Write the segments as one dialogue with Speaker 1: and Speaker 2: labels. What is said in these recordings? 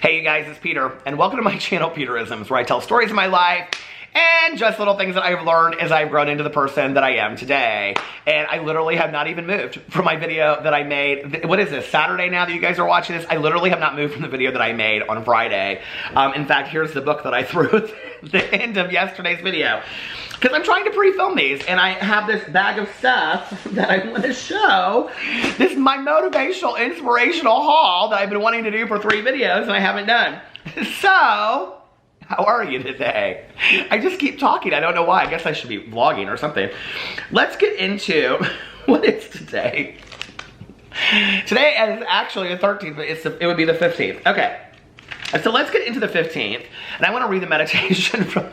Speaker 1: Hey you guys, it's Peter, and welcome to my channel, Peterisms, where I tell stories of my life and just little things that I've learned as I've grown into the person that I am today. And I literally have not even moved from my video that I made. What is this, Saturday now that you guys are watching this? I literally have not moved from the video that I made on Friday. In fact, here's the book that I threw at the end of yesterday's video. Because I'm trying to pre-film these, and I have this bag of stuff that I want to show. This is my motivational, inspirational haul that I've been wanting to do for 3 videos, and I haven't done. So, how are you today? I just keep talking. I don't know why. I guess I should be vlogging or something. Let's get into what is today. Today is actually the 13th, but it would be the 15th. Okay. So let's get into the 15th, and I want to read the meditation from...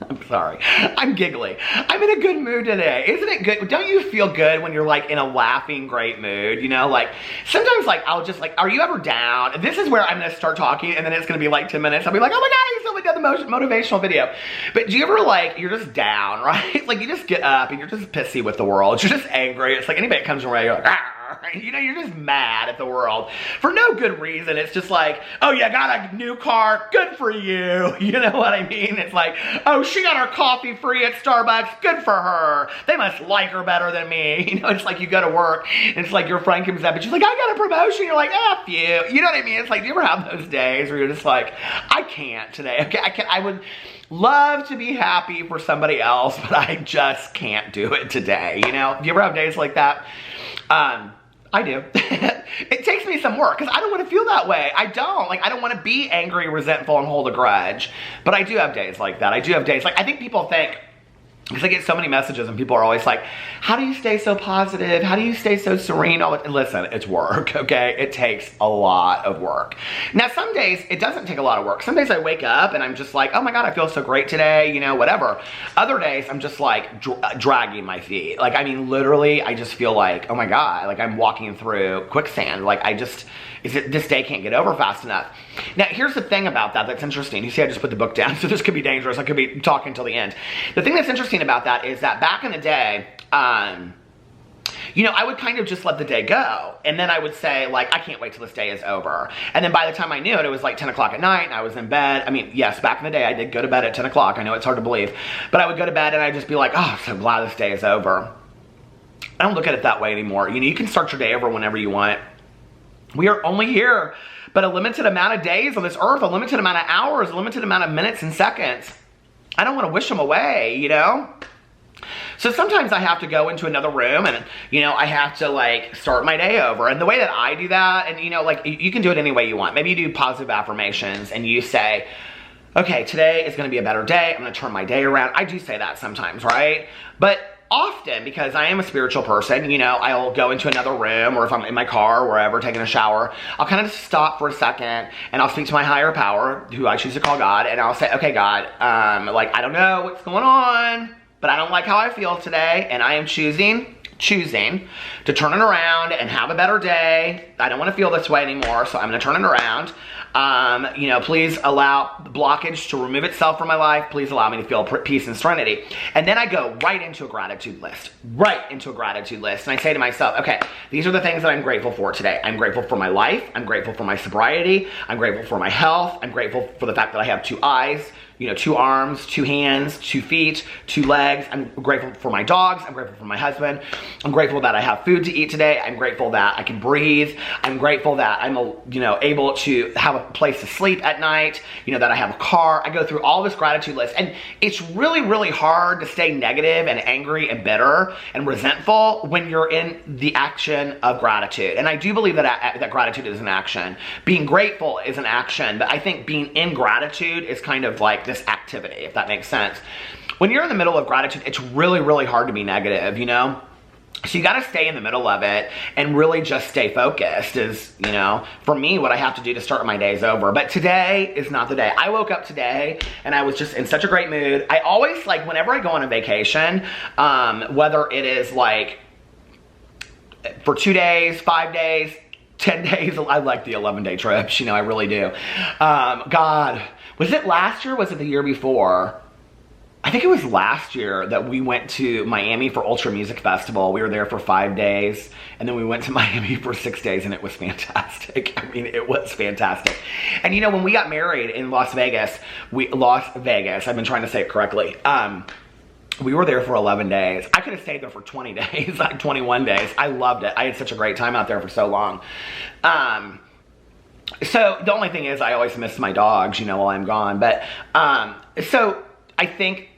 Speaker 1: I'm sorry. I'm giggly. I'm in a good mood today. Isn't it good? Don't you feel good when you're like in a laughing, great mood? You know, like sometimes like I'll just like, are you ever down? This is where I'm going to start talking and then it's going to be like 10 minutes. I'll be like, oh my God, I still haven't done the motivational video. But do you ever like, you're just down, right? Like you just get up and you're just pissy with the world. You're just angry. It's like anybody that comes around, you're like, ah. You know, you're just mad at the world for no good reason. It's just like, oh, you got a new car, good for you. You know what I mean? It's like, oh, she got her coffee free at Starbucks, good for her. They must like her better than me. You know, it's like you go to work and it's like your friend comes up and she's like, I got a promotion. You're like, F you. You know what I mean? It's like, do you ever have those days where you're just like, I can't today. Okay, I would love to be happy for somebody else, but I just can't do it today. You know, do you ever have days like that? I do. It takes me some work because I don't want to feel that way. I don't. Like, I don't want to be angry, resentful, and hold a grudge. But I do have days like that. I do have days like, I think people think, because I get so many messages and people are always like, how do you stay so positive? How do you stay so serene? Listen, it's work, okay? It takes a lot of work. Now, some days it doesn't take a lot of work. Some days I wake up and I'm just like, oh my God, I feel so great today, you know, whatever. Other days I'm just like dragging my feet. Like, I mean, literally, I just feel like, oh my God, like I'm walking through quicksand. Like this day can't get over fast enough. Now, here's the thing about that that's interesting. You see, I just put the book down, so this could be dangerous. I could be talking till the end. The thing that's interesting about that is that back in the day, you know, I would kind of just let the day go. And then I would say, like, I can't wait till this day is over. And then by the time I knew it was like 10 o'clock at night and I was in bed. I mean, yes, back in the day, I did go to bed at 10 o'clock. I know it's hard to believe. But I would go to bed and I'd just be like, oh, I'm so glad this day is over. I don't look at it that way anymore. You know, you can start your day over whenever you want. We are only here but a limited amount of days on this earth, a limited amount of hours, a limited amount of minutes and seconds. I don't want to wish them away, you know? So sometimes I have to go into another room and, you know, I have to like start my day over. And the way that I do that, and you know, like you can do it any way you want. Maybe you do positive affirmations and you say, okay, today is going to be a better day. I'm going to turn my day around. I do say that sometimes, right? But often, because I am a spiritual person, you know, I'll go into another room, or if I'm in my car or wherever taking a shower, I'll kind of stop for a second and I'll speak to my higher power, who I choose to call God, and I'll say, okay, God, like, I don't know what's going on, but I don't like how I feel today, and I am choosing to turn it around and have a better day. I don't want to feel this way anymore, so I'm going to turn it around. You know, please allow the blockage to remove itself from my life. Please allow me to feel peace and serenity. And then I go right into a gratitude list. And I say to myself, okay, these are the things that I'm grateful for today. I'm grateful for my life. I'm grateful for my sobriety. I'm grateful for my health. I'm grateful for the fact that I have 2 eyes, you know, 2 arms, 2 hands, 2 feet, 2 legs. I'm grateful for my dogs. I'm grateful for my husband. I'm grateful that I have food to eat today. I'm grateful that I can breathe. I'm grateful that I'm, you know, able to have a place to sleep at night, you know, that I have a car. I go through all this gratitude list, and it's really, really hard to stay negative and angry and bitter and resentful when you're in the action of gratitude. And I do believe that gratitude is an action. Being grateful is an action, but I think being in gratitude is kind of like this activity, if that makes sense. When you're in the middle of gratitude, it's really, really hard to be negative, you know? So you got to stay in the middle of it and really just stay focused is, you know, for me, what I have to do to start my days over. But today is not the day. I woke up today and I was just in such a great mood. I always, like, whenever I go on a vacation, whether it is like for 2 days, 5 days, 10 days, I like the 11-day trips, you know, I really do. God, was it last year or was it the year before? I think it was last year that we went to Miami for Ultra Music Festival. We were there for 5 days, and then we went to Miami for 6 days, and it was fantastic. I mean, it was fantastic. And you know, when we got married in Las Vegas, I've been trying to say it correctly. We were there for 11 days. I could have stayed there for 20 days, like 21 days. I loved it. I had such a great time out there for so long. So the only thing is I always miss my dogs, you know, while I'm gone. But, so I think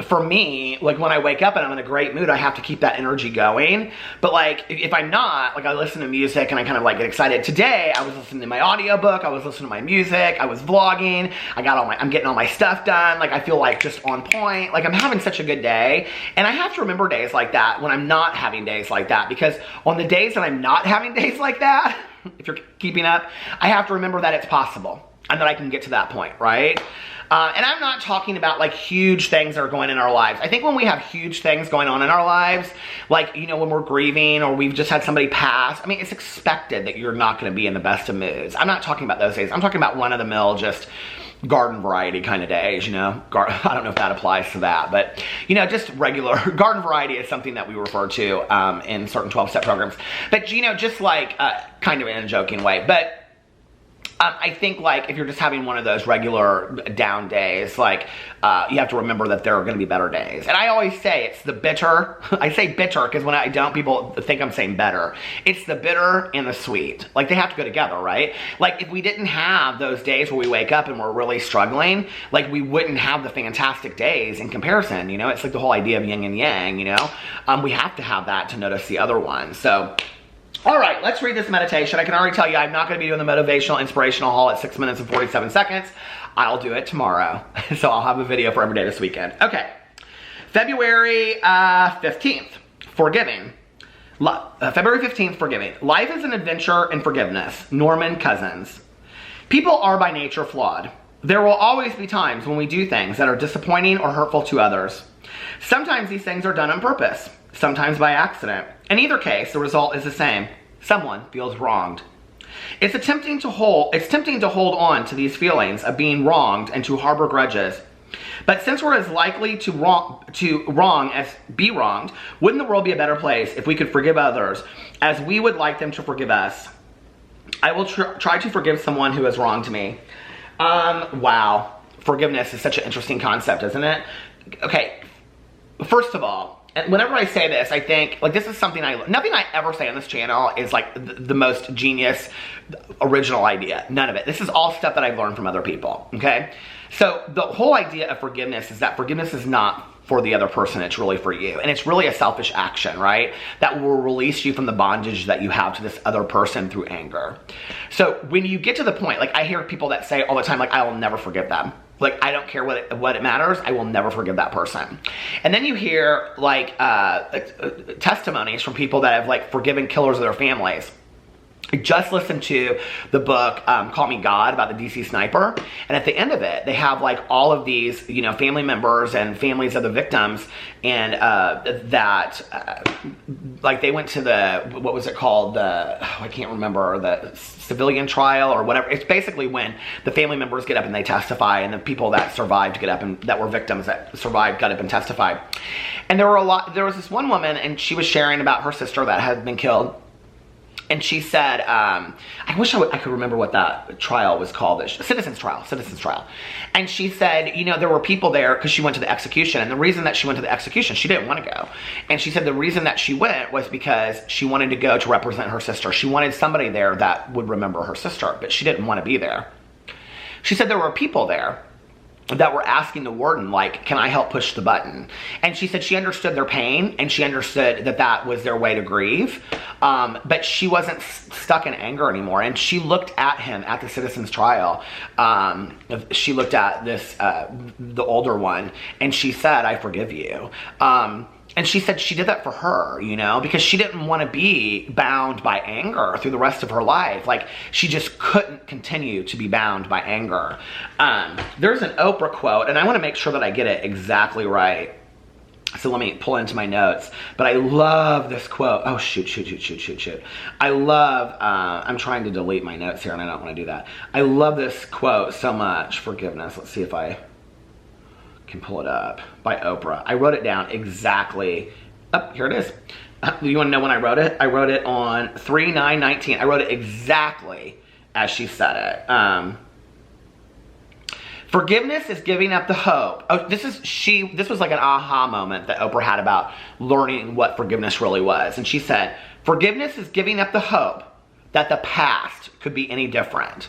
Speaker 1: for me, like when I wake up and I'm in a great mood, I have to keep that energy going. But like, if I'm not, like I listen to music and I kind of like get excited. Today, I was listening to my audiobook, I was listening to my music, I was vlogging, I'm getting all my stuff done. Like I feel like just on point, like I'm having such a good day. And I have to remember days like that when I'm not having days like that, because on the days that I'm not having days like that, if you're keeping up, I have to remember that it's possible and that I can get to that point, right? And I'm not talking about like huge things that are going in our lives. I think when we have huge things going on in our lives, like, you know, when we're grieving or we've just had somebody pass, I mean, it's expected that you're not going to be in the best of moods. I'm not talking about those days. I'm talking about run-of-the-mill, just garden variety kind of days, you know. I don't know if that applies to that, but, you know, just regular garden variety is something that we refer to in certain 12-step programs. But, you know, just like kind of in a joking way. But I think like if you're just having one of those regular down days, like you have to remember that there are going to be better days. And I always say it's the bitter. I say bitter because when I don't, people think I'm saying better. It's the bitter and the sweet. Like they have to go together, right? Like if we didn't have those days where we wake up and we're really struggling, like we wouldn't have the fantastic days in comparison. You know, it's like the whole idea of yin and yang, you know. We have to have that to notice the other one. So all right, let's read this meditation. I can already tell you I'm not going to be doing the motivational, inspirational haul at 6 minutes and 47 seconds. I'll do it tomorrow. So I'll have a video for every day this weekend. Okay, February 15th, forgiving. February 15th, forgiving. Life is an adventure in forgiveness. Norman Cousins. People are by nature flawed. There will always be times when we do things that are disappointing or hurtful to others. Sometimes these things are done on purpose. Sometimes by accident. In either case, the result is the same. Someone feels wronged. It's tempting to hold on to these feelings of being wronged and to harbor grudges. But since we're as likely to wrong as be wronged, wouldn't the world be a better place if we could forgive others as we would like them to forgive us? I will try to forgive someone who has wronged me. Wow. Forgiveness is such an interesting concept, isn't it? Okay. First of all, and whenever I say this, I think, like, this is something nothing I ever say on this channel is, like, the most genius, original idea. None of it. This is all stuff that I've learned from other people, okay? So, the whole idea of forgiveness is that forgiveness is not for the other person, it's really for you. And it's really a selfish action, right? That will release you from the bondage that you have to this other person through anger. So, when you get to the point, like, I hear people that say all the time, like, I will never forgive them. Like, I don't care what it matters, I will never forgive that person. And then you hear, like, testimonies from people that have, like, forgiven killers of their families. I just listened to the book, Call Me God, about the DC sniper. And at the end of it, they have, like, all of these, you know, family members and families of the victims. And like, they went to the, what was it called? I can't remember, the civilian trial or whatever. It's basically when the family members get up and they testify, and the people that survived get up and that were victims that survived got up and testified. And there was this one woman, and she was sharing about her sister that had been killed. And she said, I wish I could remember what that trial was called. Citizens trial. And she said, you know, there were people there because she went to the execution. And the reason that she went to the execution, she didn't want to go. And she said the reason that she went was because she wanted to go to represent her sister. She wanted somebody there that would remember her sister, but she didn't want to be there. She said there were people there that were asking the warden, like, can I help push the button? And she said she understood their pain, and she understood that that was their way to grieve, but she wasn't stuck in anger anymore. And she looked at him at the citizens trial. She looked at this, the older one, and she said, I forgive you. And she said she did that for her, you know, because she didn't want to be bound by anger through the rest of her life. Like, she just couldn't continue to be bound by anger. There's an Oprah quote, and I want to make sure that I get it exactly right. So let me pull into my notes. But I love this quote. Oh, shoot. I love, I'm trying to delete my notes here, and I don't want to do that. I love this quote so much. Forgiveness. Let's see if I can pull it up, by Oprah. I wrote it down exactly. Oh, here it is. You want to know when I wrote it? I wrote it on 3/9/19. I wrote it exactly as she said it. Forgiveness is giving up the hope. Oh, this was like an aha moment that Oprah had about learning what forgiveness really was. And she said, forgiveness is giving up the hope that the past could be any different.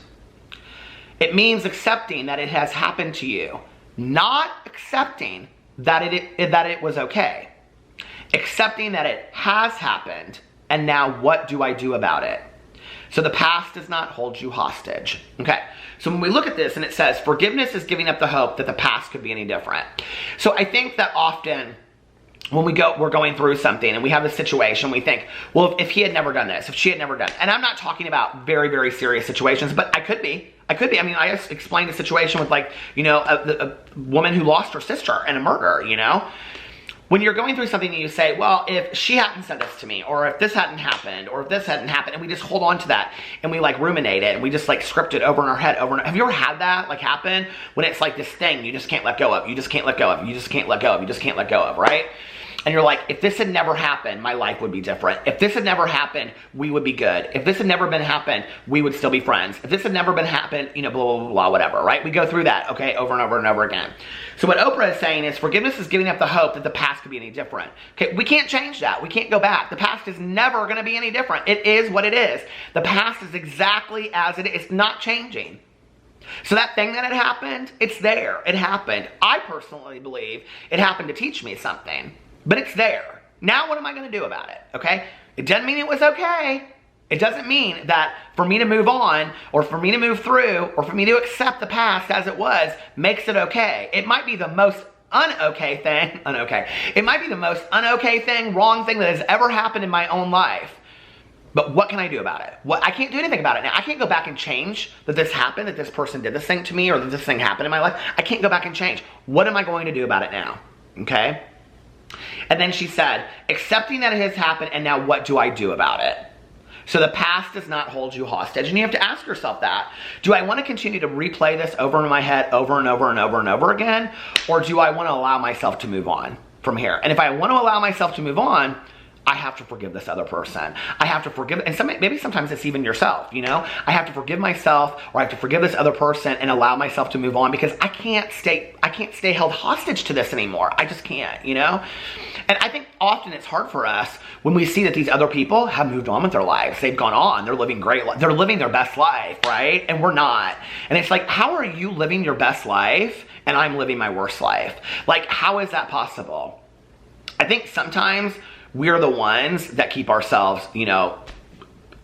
Speaker 1: It means accepting that it has happened to you, not accepting that it was okay. Accepting that it has happened, and now what do I do about it? So the past does not hold you hostage. Okay, so when we look at this and it says, forgiveness is giving up the hope that the past could be any different. So I think that often when we're going through something and we have a situation, we think, well, if he had never done this, if she had never done it. And I'm not talking about very, very serious situations, but I could be. I mean, I just explained a situation with like, you know, a woman who lost her sister in a murder, you know? When you're going through something and you say, well, if she hadn't said this to me, or if this hadn't happened, or if this hadn't happened, and we just hold on to that, and we like ruminate it, and we just like script it over in our head over and over. Have you ever had that like happen? When it's like this thing you just can't let go of, you just can't let go of, you just can't let go of, you just can't let go of, right? And you're like, if this had never happened, my life would be different. If this had never happened, we would be good. If this had never been happened, we would still be friends. If this had never been happened, you know, blah, blah, blah, blah, whatever, right? We go through that, okay, over and over and over again. So what Oprah is saying is forgiveness is giving up the hope that the past could be any different. Okay, we can't change that. We can't go back. The past is never going to be any different. It is what it is. The past is exactly as it is. It's not changing. So that thing that had happened, it's there. It happened. I personally believe it happened to teach me something. But it's there. Now what am I going to do about it? Okay? It doesn't mean it was okay. It doesn't mean that for me to move on, or for me to move through, or for me to accept the past as it was, makes it okay. It might be the most unokay thing, It might be the most unokay thing, wrong thing that has ever happened in my own life. But what can I do about it? I can't do anything about it now. I can't go back and change that this happened, that this person did this thing to me, or that this thing happened in my life. I can't go back and change. What am I going to do about it now? Okay? And then she said, accepting that it has happened, and now what do I do about it? So the past does not hold you hostage. And you have to ask yourself that. Do I want to continue to replay this over in my head over and over and over and over again? Or do I want to allow myself to move on from here? And if I want to allow myself to move on, I have to forgive this other person. I have to forgive, and maybe sometimes it's even yourself, you know? I have to forgive myself, or I have to forgive this other person and allow myself to move on, because I can't stay held hostage to this anymore. I just can't, you know? And I think often it's hard for us when we see that these other people have moved on with their lives. They've gone on. They're living great life. They're living their best life, right? And we're not. And it's like, how are you living your best life and I'm living my worst life? Like, how is that possible? I think sometimes we're the ones that keep ourselves, you know,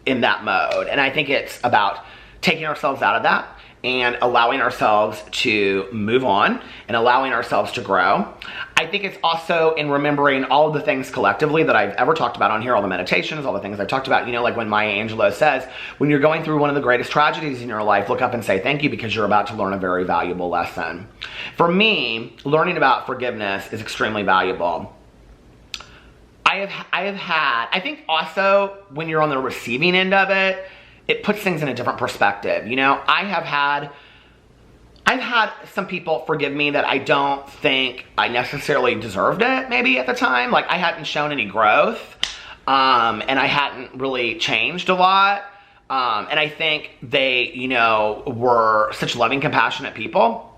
Speaker 1: in that mode. And I think it's about taking ourselves out of that and allowing ourselves to move on and allowing ourselves to grow. I think it's also in remembering all of the things collectively that I've ever talked about on here, all the meditations, all the things I've talked about, you know, like when Maya Angelou says, when you're going through one of the greatest tragedies in your life, look up and say thank you, because you're about to learn a very valuable lesson. For me, learning about forgiveness is extremely valuable. I think also when you're on the receiving end of it, it puts things in a different perspective. You know, I've had some people forgive me that I don't think I necessarily deserved it, maybe at the time. Like, I hadn't shown any growth, and I hadn't really changed a lot. And I think they, you know, were such loving, compassionate people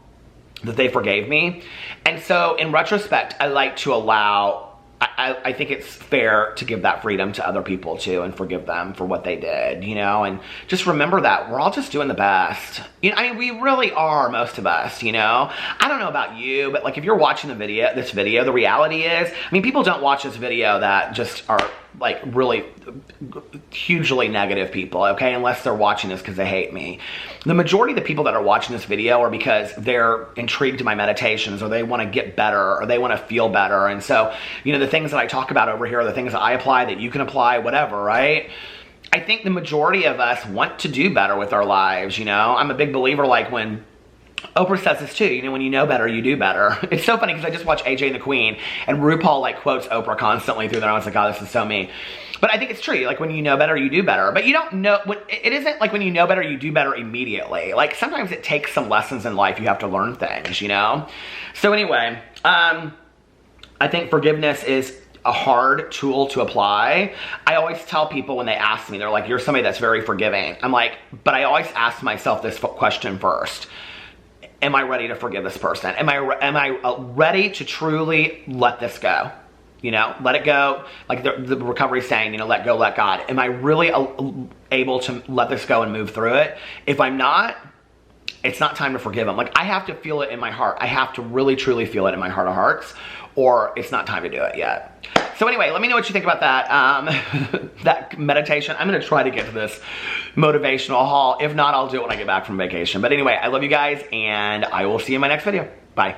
Speaker 1: that they forgave me. And so in retrospect, I like to allow, I think it's fair to give that freedom to other people too, and forgive them for what they did, you know, and just remember that we're all just doing the best. You know, I mean, we really are, most of us, you know. I don't know about you, but like if you're watching this video, the reality is, I mean, people don't watch this video that just are like really hugely negative people, okay, unless they're watching this because they hate me. The majority of the people that are watching this video are because they're intrigued in my meditations, or they want to get better, or they want to feel better. And so, you know, the things that I talk about over here are the things that I apply, that you can apply, whatever, right? I think the majority of us want to do better with our lives, you know? I'm a big believer, like when Oprah says this too, you know, when you know better, you do better. It's so funny because I just watched AJ and the Queen, and RuPaul like quotes Oprah constantly through there. I was like, oh, this is so me. But I think it's true. Like when you know better, you do better. But you don't know, it isn't like when you know better, you do better immediately. Like sometimes it takes some lessons in life. You have to learn things, you know? So anyway, I think forgiveness is a hard tool to apply. I always tell people when they ask me, they're like, you're somebody that's very forgiving. I'm like, but I always ask myself this question first. Am I ready to forgive this person? Am I ready to truly let this go? You know, let it go. Like the recovery saying, you know, let go, let God. Am I really able to let this go and move through it? If I'm not, it's not time to forgive them. Like I have to feel it in my heart. I have to really, truly feel it in my heart of hearts, or it's not time to do it yet. So anyway, let me know what you think about that, that meditation. I'm gonna try to get to this motivational haul. If not, I'll do it when I get back from vacation. But anyway, I love you guys, and I will see you in my next video. Bye.